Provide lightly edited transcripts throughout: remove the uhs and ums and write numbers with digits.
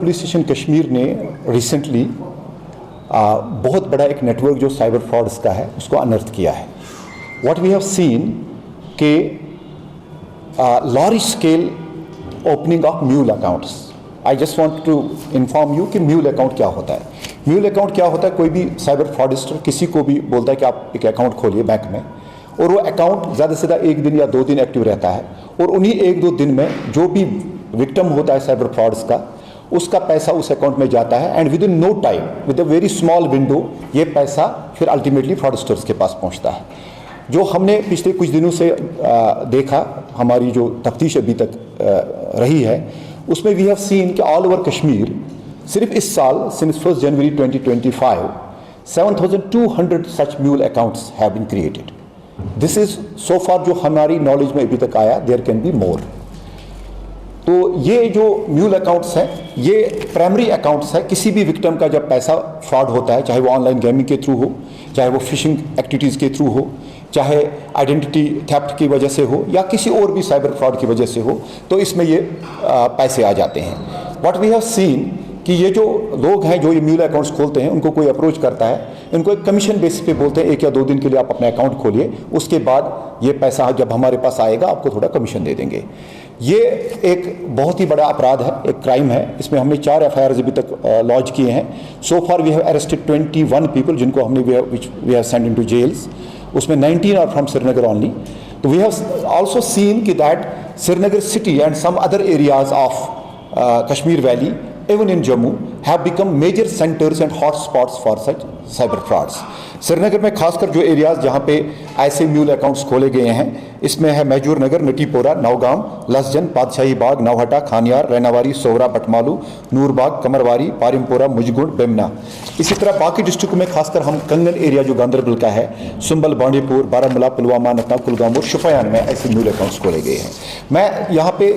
Police station Kashmir ने recently बहुत बड़ा एक नेटवर्क जो साइबर फ्रॉड्स का है उसको अनर्थ किया है। व्हाट वी हैव सीन के large scale opening of mule accounts. I just want to inform you कि म्यूल अकाउंट क्या होता है। म्यूल अकाउंट क्या होता है, कोई भी साइबर फ्रॉडिस्टर किसी को भी बोलता है कि आप एक अकाउंट खोलिए बैंक में, और वो अकाउंट ज़्यादा से ज़्यादा 1 दिन या 2 दिन एक्टिव रहता है, और उन्हीं 1-2 दिन में जो भी विक्टिम होता है साइबर फ्रॉड्स का, उसका पैसा उस अकाउंट में जाता है, and within no time, with a very small window, ये पैसा फिर अल्टीमेटली फ्रॉडस्टर्स के पास पहुंचता है। जो हमने पिछले कुछ दिनों से देखा, हमारी जो तफ्तीश अभी तक रही है, उसमें वी हैव सीन कि ऑल ओवर कश्मीर सिर्फ इस साल since 1 January 2025 7,200 such mule accounts have been created. This is so far जो हमारी नॉलेज में अभी तक आया, देयर कैन बी मोर। तो ये जो म्यूल अकाउंट्स हैं, ये प्राइमरी अकाउंट्स हैं। किसी भी विक्टिम का जब पैसा फ्रॉड होता है, चाहे वो ऑनलाइन गेमिंग के थ्रू हो, चाहे वो फिशिंग एक्टिविटीज़ के थ्रू हो, चाहे आइडेंटिटी थेफ्ट की वजह से हो, या किसी और भी साइबर फ्रॉड की वजह से हो, तो इसमें ये पैसे आ जाते हैं। व्हाट वी हैव सीन कि ये जो लोग हैं जो ये म्यूल अकाउंट्स खोलते हैं, उनको कोई अप्रोच करता है, इनको एक कमीशन बेसिस पे बोलते हैं 1 या 2 दिन के लिए आप अपना अकाउंट खोलिए, उसके बाद ये पैसा जब हमारे पास आएगा आपको थोड़ा कमीशन दे देंगे। ये एक बहुत ही बड़ा अपराध है, एक क्राइम है। इसमें हमने 4 FIRs अभी तक लॉन्च किए हैं। So far we have arrested 21 people जिनको हमने we have send into jails. उसमें 19 आर फ्रॉम श्रीनगर ओनली। तो वी हैव आल्सो सीन कि that Srinagar city and some other areas of Kashmir valley, even in Jammu, have become major centers and hot spots for such cyber frauds. Srinagar में खासकर जो areas जहाँ पे ऐसे mule accounts खोले गए हैं, इसमें है मैजूर नगर, नटीपोरा, नौगाम, लसजन, पातशाही बाग, नौहटा, खानियार, रैनावारी, सोवरा, बटमालू, नूरबाग, कमरवारी, पारिमपोरा, मुजगुड़, बेमना। इसी तरह बाकी डिस्ट्रिक्ट में खासकर हम कंगन एरिया जो गांधरबल का है, सुंबल, बांडीपुर, बारामूला, पुलवामा, नतनाम, कुलगाम और शुपयान में ऐसे म्यूल अकाउंट्स खोले गए हैं। मैं यहाँ पे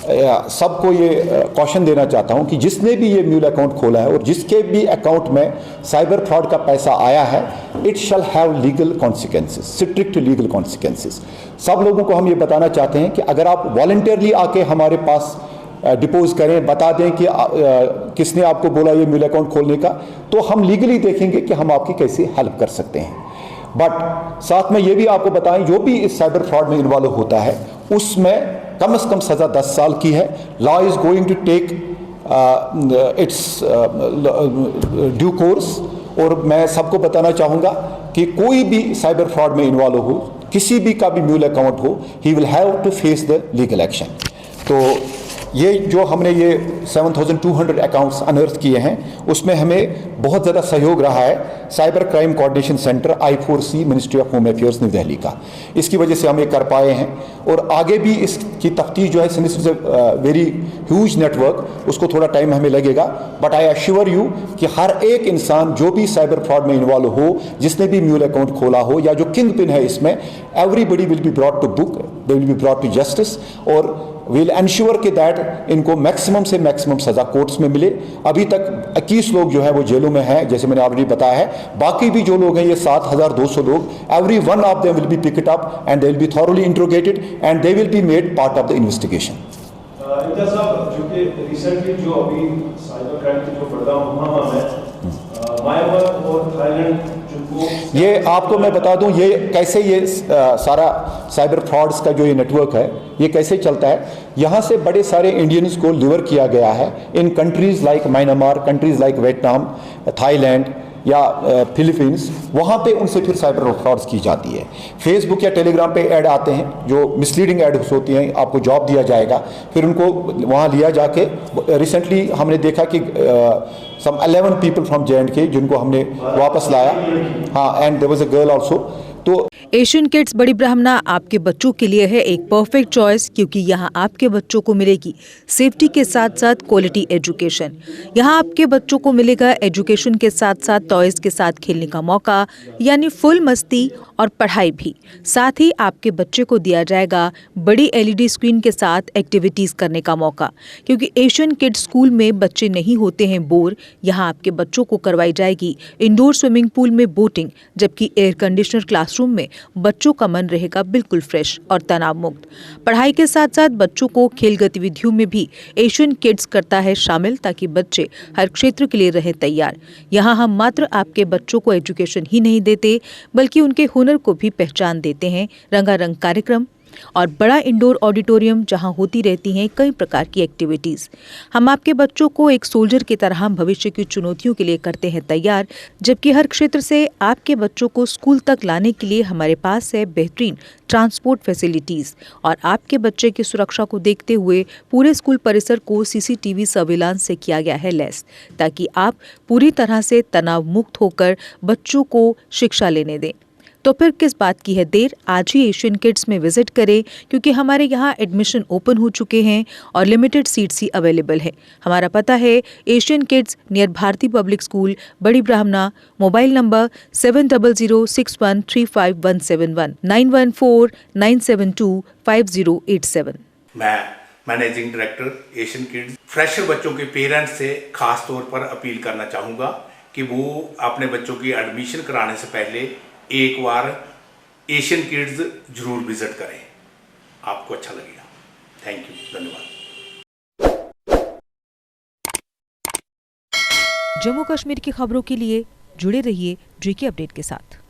सबको ये कॉशन देना चाहता हूँ कि जिसने भी ये म्यूल अकाउंट खोला है और जिसके भी अकाउंट में साइबर फ्रॉड का पैसा आया है, it shall have legal consequences, strict legal consequences. सब लोगों को हम ये बताना चाहते हैं कि अगर आप वॉलंटियरली आके हमारे पास डिपोज करें, बता दें कि किसने आपको बोला ये म्यूल अकाउंट खोलने का, तो हम लीगली देखेंगे कि हम आपकी कैसे हेल्प कर सकते हैं। बट साथ में ये भी आपको बताएं, जो भी इस साइबर फ्रॉड में इन्वॉल्व होता है उसमें कम से कम सज़ा 10 साल की है। Law is going to take its due course. और मैं सबको बताना चाहूँगा कि कोई भी साइबर फ्रॉड में इन्वॉल्व हो, किसी भी का भी म्यूल अकाउंट हो, he will have to face the legal action. तो ये जो हमने ये 7,200 अकाउंट्स अनर्थ किए हैं, उसमें हमें बहुत ज़्यादा सहयोग रहा है cyber crime coordination centre I4C, ministry of home affairs, new Delhi का। इसकी वजह से हम ये कर पाए हैं, और आगे भी इसकी तफ्तीश जो है, since is a very huge network, उसको थोड़ा टाइम हमें लगेगा। बट आई अश्योर यू कि हर एक इंसान जो भी साइबर फ्रॉड में इन्वॉल्व हो, जिसने भी म्यूल अकाउंट खोला हो, या जो किंग पिन है इसमें, everybody will be brought to book, they will be brought to justice, और विल एंश्योर कि दैट इनको मैक्सिमम से मैक्सिमम सज़ा कोर्ट्स में मिले। अभी तक 21 लोग जो है वो जेलों में हैं, जैसे मैंने ऑलरेडी बताया है। बाकी भी जो लोग हैं, ये 7,200 लोग, every one of them will be picked up and they will be thoroughly interrogated and they will be made part of the investigation. Inder साहब, जो कि रिसेंटली जो अभी साइबर क्राइम की जो बढ़ता मुहिम है, म्यांमार और थाईलैंड, ये आपको मैं बता दूं ये कैसे ये सारा साइबर फ्रॉड्स का जो ये नेटवर्क है, ये कैसे चलता है। यहाँ से बड़े सारे इंडियंस को लिवर किया गया है in countries like Myanmar, countries like Vietnam, Thailand या फिलीपींस। वहाँ पे उनसे फिर साइबर फ्रॉड्स की जाती है। फेसबुक या टेलीग्राम पे ऐड आते हैं जो मिसलीडिंग ऐड्स होती हैं, आपको जॉब दिया जाएगा, फिर उनको वहाँ लिया जाके, रिसेंटली हमने देखा कि सम 11 पीपल फ्रॉम J&K जिनको हमने वापस लाया। हाँ, and there was a girl also. तो एशियन किड्स बड़ी ब्राह्मणा आपके बच्चों के लिए है एक परफेक्ट चॉइस, क्योंकि यहाँ आपके बच्चों को मिलेगी सेफ्टी के साथ साथ क्वालिटी एजुकेशन। यहाँ आपके बच्चों को मिलेगा एजुकेशन के साथ साथ टॉयज के साथ खेलने का मौका, यानी फुल मस्ती और पढ़ाई भी। साथ ही आपके बच्चे को दिया जाएगा बड़ी LED स्क्रीन के साथ एक्टिविटीज करने का मौका, क्योंकि एशियन किड्स स्कूल में बच्चे नहीं होते हैं बोर। यहाँ आपके बच्चों को करवाई जाएगी इंडोर स्विमिंग पूल में बोटिंग, जबकि एयर कंडीशनर क्लासरूम में बच्चों का मन रहेगा बिल्कुल फ्रेश और तनाव मुक्त। पढ़ाई के साथ साथ बच्चों को खेल गतिविधियों में भी एशियन किड्स करता है शामिल, ताकि बच्चे हर क्षेत्र के लिए रहे तैयार। यहाँ हम मात्र आपके बच्चों को एजुकेशन ही नहीं देते, बल्कि उनके हुनर को भी पहचान देते हैं। रंगारंग कार्यक्रम और बड़ा इंडोर ऑडिटोरियम जहां होती रहती हैं कई प्रकार की एक्टिविटीज। हम आपके बच्चों को एक सोल्जर की तरह भविष्य की चुनौतियों के लिए करते हैं तैयार, जबकि हर क्षेत्र से आपके बच्चों को स्कूल तक लाने के लिए हमारे पास है बेहतरीन ट्रांसपोर्ट फैसिलिटीज। और आपके बच्चे की सुरक्षा को देखते हुए पूरे स्कूल परिसर को CCTV सर्विलांस से किया गया है लैस, ताकि आप पूरी तरह से तनाव मुक्त होकर बच्चों को शिक्षा लेने दें। तो फिर किस बात की है देर, आज ही एशियन किड्स में विजिट करें, क्योंकि हमारे यहाँ एडमिशन ओपन हो चुके हैं और लिमिटेड सीट्स ही अवेलेबल है। हमारा पता है Asian kids near Bharati public school, बड़ी ब्राह्मणा। Mobile number 7006135171 9149725087। मैं managing director Asian kids fresher बच्चों के पेरेंट्स से खास तौर पर अपील करना चाहूँगा कि वो अपने बच्चों की एडमिशन कराने से पहले एक बार एशियन किड्स जरूर विजिट करें, आपको अच्छा लगेगा। थैंक यू, धन्यवाद। जम्मू कश्मीर की खबरों के लिए जुड़े रहिए JK अपडेट के साथ।